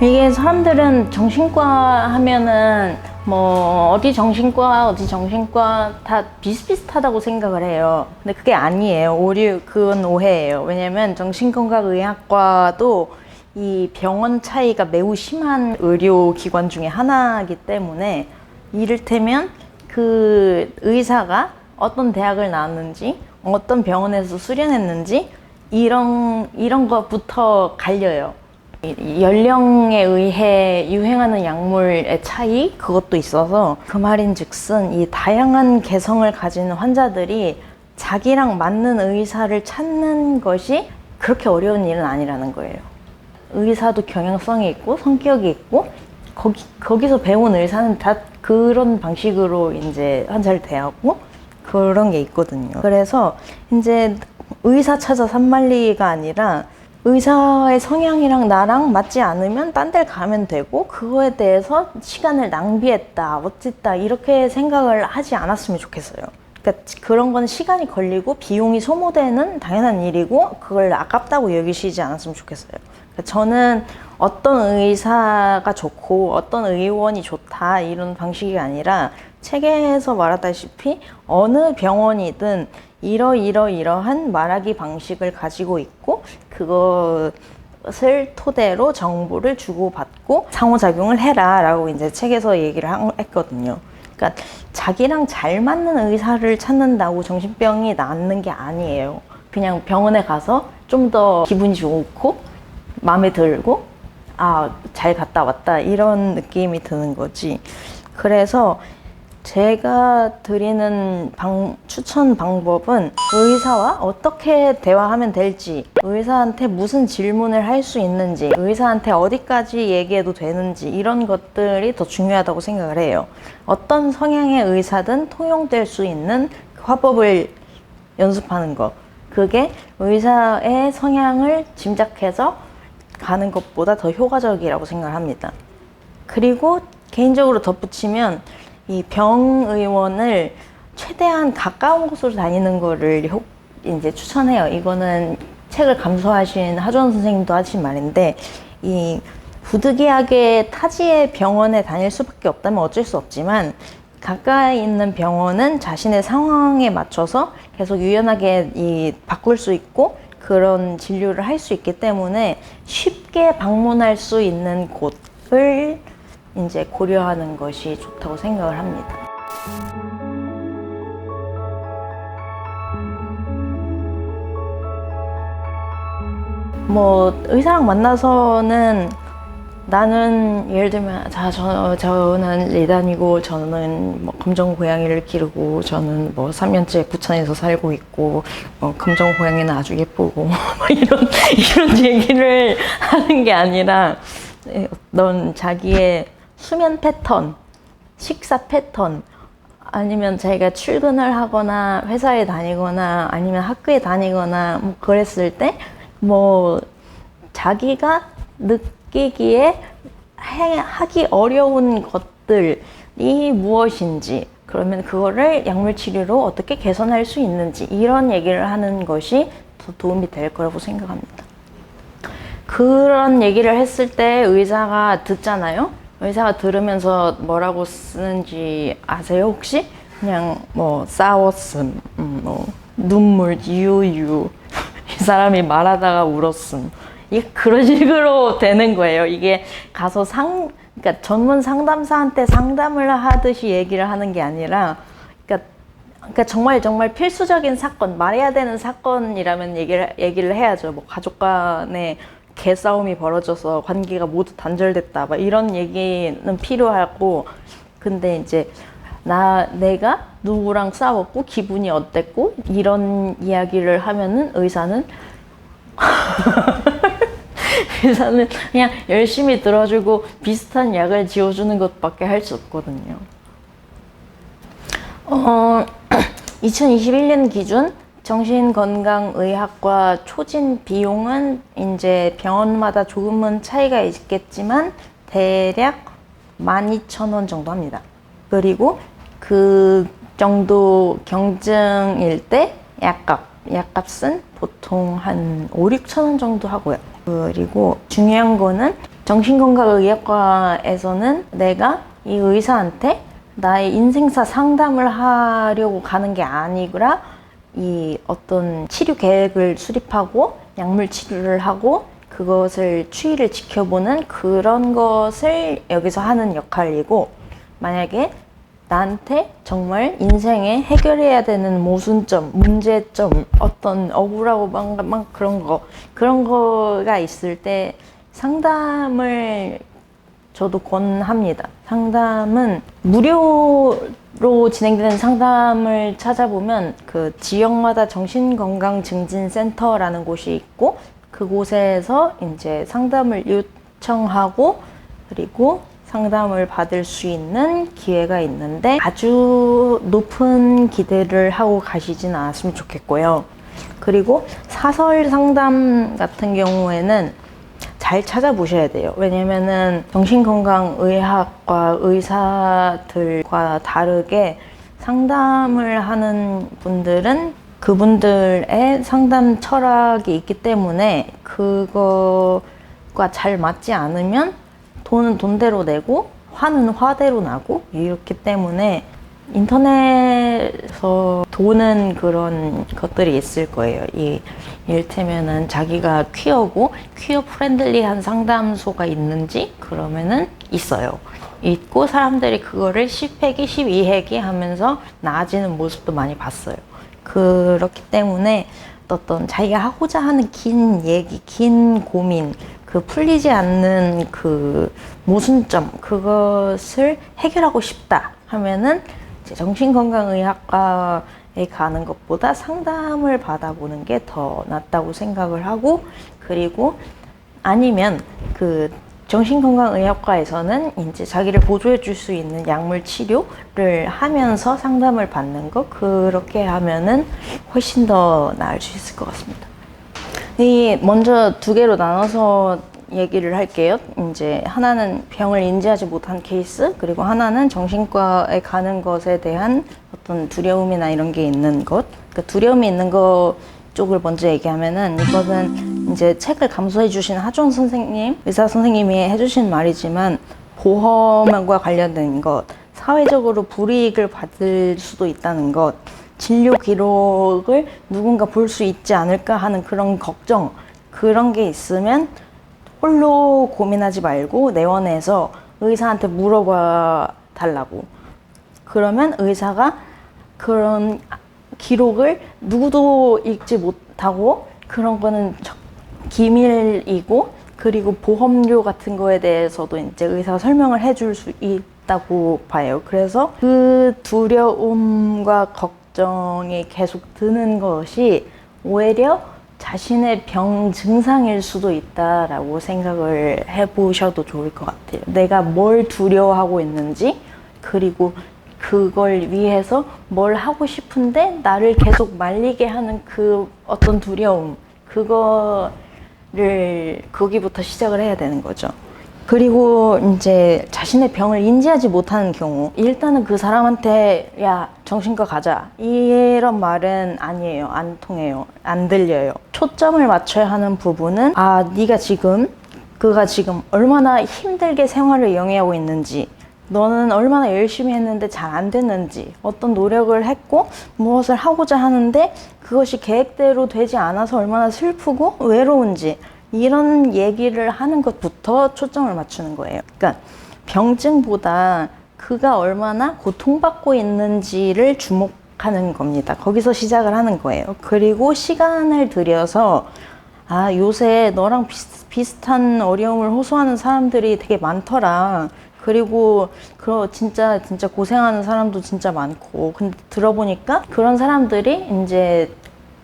이게 사람들은 정신과 하면은 뭐 어디 정신과 다 비슷비슷하다고 생각을 해요. 근데 그게 아니에요. 그건 오해예요. 왜냐면 정신건강의학과도 이 병원 차이가 매우 심한 의료기관 중에 하나이기 때문에, 이를테면 그 의사가 어떤 대학을 나왔는지, 어떤 병원에서 수련했는지, 이런 것부터 갈려요. 연령에 의해 유행하는 약물의 차이, 그것도 있어서, 그 말인즉슨 이 다양한 개성을 가진 환자들이 자기랑 맞는 의사를 찾는 것이 그렇게 어려운 일은 아니라는 거예요. 의사도 경향성이 있고 성격이 있고, 거기서 배운 의사는 다 그런 방식으로 이제 환자를 대하고 그런 게 있거든요. 그래서 이제 의사 찾아 산만리가 아니라, 의사의 성향이랑 나랑 맞지 않으면 딴 데를 가면 되고, 그거에 대해서 시간을 낭비했다, 어쨌다, 이렇게 생각을 하지 않았으면 좋겠어요. 그러니까 그런 건 시간이 걸리고 비용이 소모되는 당연한 일이고, 그걸 아깝다고 여기시지 않았으면 좋겠어요. 그러니까 저는 어떤 의사가 좋고 어떤 의원이 좋다 이런 방식이 아니라, 책에서 말하다시피 어느 병원이든 이러한 말하기 방식을 가지고 있고, 그것을 토대로 정보를 주고받고 상호작용을 해라 라고 이제 책에서 얘기를 했거든요. 그러니까 자기랑 잘 맞는 의사를 찾는다고 정신병이 낫는 게 아니에요. 그냥 병원에 가서 좀 더 기분이 좋고 마음에 들고, 잘 갔다 왔다, 이런 느낌이 드는 거지. 그래서 제가 드리는 추천 방법은, 의사와 어떻게 대화하면 될지, 의사한테 무슨 질문을 할 수 있는지, 의사한테 어디까지 얘기해도 되는지, 이런 것들이 더 중요하다고 생각을 해요. 어떤 성향의 의사든 통용될 수 있는 화법을 연습하는 거, 그게 의사의 성향을 짐작해서 가는 것보다 더 효과적이라고 생각합니다. 그리고 개인적으로 덧붙이면, 이 병의원을 최대한 가까운 곳으로 다니는 거를 이제 추천해요. 이거는 책을 감수하신 하주원 선생님도 하신 말인데, 이 부득이하게 타지의 병원에 다닐 수밖에 없다면 어쩔 수 없지만, 가까이 있는 병원은 자신의 상황에 맞춰서 계속 유연하게 바꿀 수 있고 그런 진료를 할 수 있기 때문에, 쉽게 방문할 수 있는 곳을 이제 고려하는 것이 좋다고 생각을 합니다. 뭐 의사랑 만나서는, 나는 예를 들면 저는 리단이고, 저는 뭐 검정 고양이를 기르고, 저는 뭐 3년째 부천에서 살고 있고, 검정 고양이는 아주 예쁘고 이런 얘기를 하는 게 아니라, 넌 자기의 수면 패턴, 식사 패턴, 아니면 자기가 출근을 하거나 회사에 다니거나 아니면 학교에 다니거나 뭐 그랬을 때, 뭐 자기가 느끼기에 하기 어려운 것들이 무엇인지, 그러면 그거를 약물 치료로 어떻게 개선할 수 있는지, 이런 얘기를 하는 것이 더 도움이 될 거라고 생각합니다. 그런 얘기를 했을 때 의사가 듣잖아요. 의사가 들으면서 뭐라고 쓰는지 아세요, 혹시? 그냥 뭐 싸웠음, 뭐 눈물 유유, 이 사람이 말하다가 울었음, 이게 그런 식으로 되는 거예요. 이게 가서 그러니까 전문 상담사한테 상담을 하듯이 얘기를 하는 게 아니라, 그러니까 정말 필수적인 사건, 말해야 되는 사건이라면 얘기를 해야죠. 뭐 가족 간에 개싸움이 벌어져서 관계가 모두 단절됐다, 막 이런 얘기는 필요하고, 근데 이제 내가 누구랑 싸웠고 기분이 어땠고 이런 이야기를 하면은 의사는 그냥 열심히 들어주고 비슷한 약을 지어주는 것밖에 할 수 없거든요. 2021년 기준 정신건강의학과 초진 비용은 이제 병원마다 조금은 차이가 있겠지만 대략 12,000원 정도 합니다. 그리고 그 정도 경증일 때 약값은 보통 한 5, 6,000원 정도 하고요. 그리고 중요한 거는 정신건강의학과에서는 내가 이 의사한테 나의 인생사 상담을 하려고 가는 게 아니라 이 어떤 치료 계획을 수립하고 약물 치료를 하고 그것을 추이를 지켜보는 그런 것을 여기서 하는 역할이고, 만약에 나한테 정말 인생에 해결해야 되는 모순점, 문제점, 어떤 억울하고 막 그런 거가 있을 때 상담을 저도 권합니다. 상담은 무료로 진행되는 상담을 찾아보면 그 지역마다 정신건강증진센터라는 곳이 있고, 그곳에서 이제 상담을 요청하고 그리고 상담을 받을 수 있는 기회가 있는데, 아주 높은 기대를 하고 가시진 않았으면 좋겠고요. 그리고 사설 상담 같은 경우에는 잘 찾아보셔야 돼요. 왜냐면은 정신건강의학과 의사들과 다르게 상담을 하는 분들은 그분들의 상담 철학이 있기 때문에 그거가 잘 맞지 않으면 돈은 돈대로 내고 화는 화대로 나고 이렇기 때문에 인터넷에서 도는 그런 것들이 있을 거예요. 이를테면은 자기가 퀴어고 퀴어 프렌들리한 상담소가 있는지 그러면은 있어요. 있고 사람들이 그거를 10회기, 12회기 하면서 나아지는 모습도 많이 봤어요. 그렇기 때문에 어떤 자기가 하고자 하는 긴 얘기, 긴 고민, 그 풀리지 않는 그 모순점, 그것을 해결하고 싶다 하면은 이제 정신건강의학과에 가는 것보다 상담을 받아보는 게 더 낫다고 생각을 하고, 그리고 아니면 그 정신건강의학과에서는 이제 자기를 보조해 줄 수 있는 약물 치료를 하면서 상담을 받는 거, 그렇게 하면은 훨씬 더 나을 수 있을 것 같습니다. 먼저 두 개로 나눠서 얘기를 할게요. 이제 하나는 병을 인지하지 못한 케이스, 그리고 하나는 정신과에 가는 것에 대한 어떤 두려움이나 이런 게 있는 것. 그 두려움이 있는 것 쪽을 먼저 얘기하면은, 이거는 이제 책을 감수해 주신 하준 선생님, 의사 선생님이 해주신 말이지만, 보험과 관련된 것, 사회적으로 불이익을 받을 수도 있다는 것, 진료 기록을 누군가 볼 수 있지 않을까 하는 그런 걱정, 그런 게 있으면 홀로 고민하지 말고 내원해서 의사한테 물어봐 달라고. 그러면 의사가 그런 기록을 누구도 읽지 못하고, 그런 거는 기밀이고, 그리고 보험료 같은 거에 대해서도 이제 의사가 설명을 해줄 수 있다고 봐요. 그래서 그 두려움과 걱정이 계속 드는 것이 오히려 자신의 병 증상일 수도 있다라고 생각을 해보셔도 좋을 것 같아요. 내가 뭘 두려워하고 있는지, 그리고 그걸 위해서 뭘 하고 싶은데 나를 계속 말리게 하는 그 어떤 두려움, 그거를 거기부터 시작을 해야 되는 거죠. 그리고 이제 자신의 병을 인지하지 못하는 경우, 일단은 그 사람한테 야 정신과 가자 이런 말은 아니에요. 안 통해요. 안 들려요. 초점을 맞춰야 하는 부분은, 그가 지금 얼마나 힘들게 생활을 영위하고 있는지, 너는 얼마나 열심히 했는데 잘 안 됐는지, 어떤 노력을 했고 무엇을 하고자 하는데 그것이 계획대로 되지 않아서 얼마나 슬프고 외로운지, 이런 얘기를 하는 것부터 초점을 맞추는 거예요. 그러니까 병증보다 그가 얼마나 고통받고 있는지를 주목하는 겁니다. 거기서 시작을 하는 거예요. 그리고 시간을 들여서, 요새 너랑 비슷한 어려움을 호소하는 사람들이 되게 많더라. 그리고 진짜 고생하는 사람도 진짜 많고, 근데 들어보니까 그런 사람들이 이제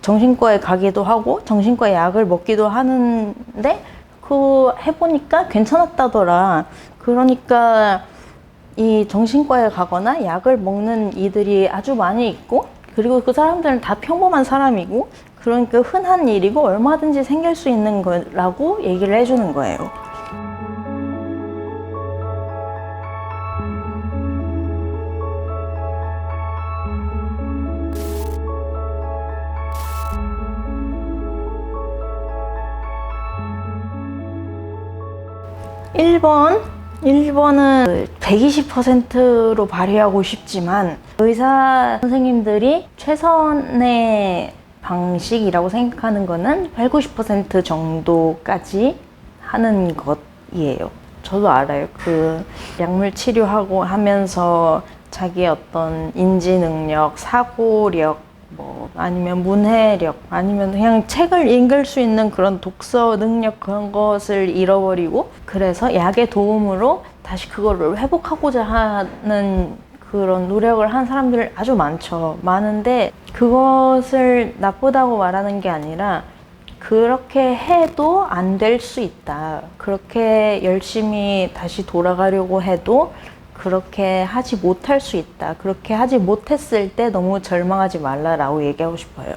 정신과에 가기도 하고 정신과 약을 먹기도 하는데 그거 해보니까 괜찮았다더라. 그러니까 이 정신과에 가거나 약을 먹는 이들이 아주 많이 있고, 그리고 그 사람들은 다 평범한 사람이고, 그러니까 흔한 일이고 얼마든지 생길 수 있는 거라고 얘기를 해주는 거예요. 1번은 120%로 발휘하고 싶지만 의사 선생님들이 최선의 방식이라고 생각하는 거는 8, 90% 정도까지 하는 것이에요. 저도 알아요. 그 약물 치료하고 하면서 자기의 어떤 인지 능력, 사고력, 뭐 아니면 문해력, 아니면 그냥 책을 읽을 수 있는 그런 독서 능력, 그런 것을 잃어버리고, 그래서 약의 도움으로 다시 그거를 회복하고자 하는 그런 노력을 한 사람들 아주 많은데, 그것을 나쁘다고 말하는 게 아니라 그렇게 해도 안 될 수 있다. 그렇게 열심히 다시 돌아가려고 해도 그렇게 하지 못할 수 있다. 그렇게 하지 못했을 때 너무 절망하지 말라라고 얘기하고 싶어요.